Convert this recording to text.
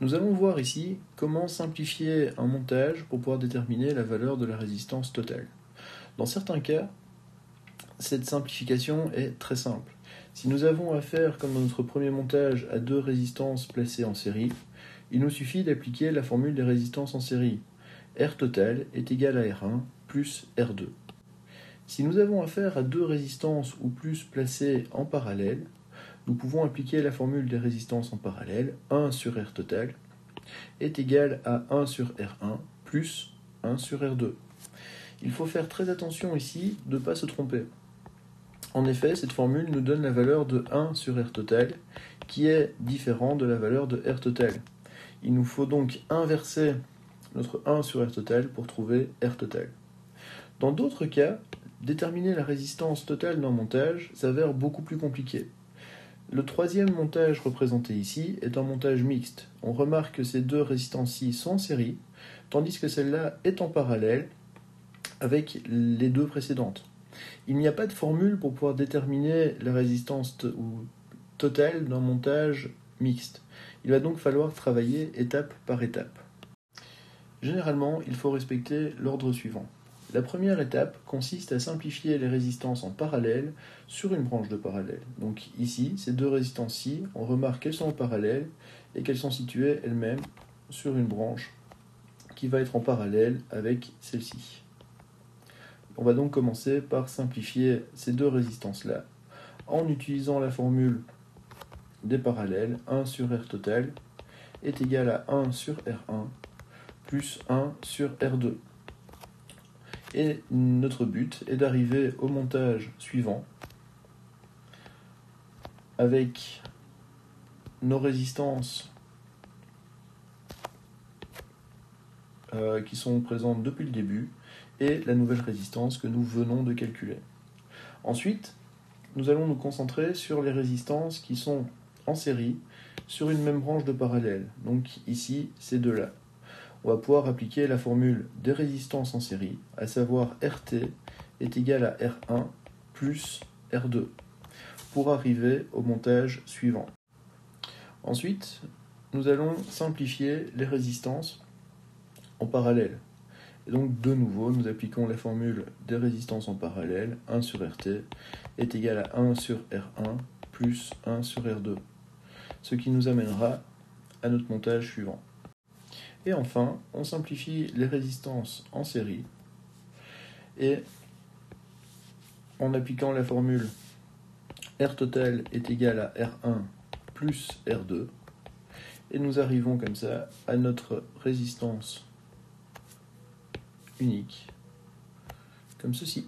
Nous allons voir ici comment simplifier un montage pour pouvoir déterminer la valeur de la résistance totale. Dans certains cas, cette simplification est très simple. Si nous avons affaire, comme dans notre premier montage, à deux résistances placées en série, il nous suffit d'appliquer la formule des résistances en série. R total est égal à R1 plus R2. Si nous avons affaire à deux résistances ou plus placées en parallèle, nous pouvons appliquer la formule des résistances en parallèle. 1 sur R total est égal à 1 sur R1 plus 1 sur R2. Il faut faire très attention ici de ne pas se tromper. En effet, cette formule nous donne la valeur de 1 sur R total, qui est différent de la valeur de R total. Il nous faut donc inverser notre 1 sur R total pour trouver R total. Dans d'autres cas, déterminer la résistance totale d'un montage s'avère beaucoup plus compliqué. Le troisième montage représenté ici est un montage mixte. On remarque que ces deux résistances-ci sont en série, tandis que celle-là est en parallèle avec les deux précédentes. Il n'y a pas de formule pour pouvoir déterminer la résistance totale d'un montage mixte. Il va donc falloir travailler étape par étape. Généralement, il faut respecter l'ordre suivant. La première étape consiste à simplifier les résistances en parallèle sur une branche de parallèle. Donc ici, ces deux résistances-ci, on remarque qu'elles sont en parallèle et qu'elles sont situées elles-mêmes sur une branche qui va être en parallèle avec celle-ci. On va donc commencer par simplifier ces deux résistances-là en utilisant la formule des parallèles. 1 sur R total est égal à 1 sur R1 plus 1 sur R2. Et notre but est d'arriver au montage suivant avec nos résistances qui sont présentes depuis le début et la nouvelle résistance que nous venons de calculer. Ensuite, nous allons nous concentrer sur les résistances qui sont en série sur une même branche de parallèle. Donc ici, ces deux-là. On va pouvoir appliquer la formule des résistances en série, à savoir RT est égal à R1 plus R2, pour arriver au montage suivant. Ensuite, nous allons simplifier les résistances en parallèle. Et donc, de nouveau, nous appliquons la formule des résistances en parallèle. 1 sur RT est égal à 1 sur R1 plus 1 sur R2, ce qui nous amènera à notre montage suivant. Et enfin, on simplifie les résistances en série et en appliquant la formule R total est égal à R1 plus R2 et nous arrivons comme ça à notre résistance unique, comme ceci.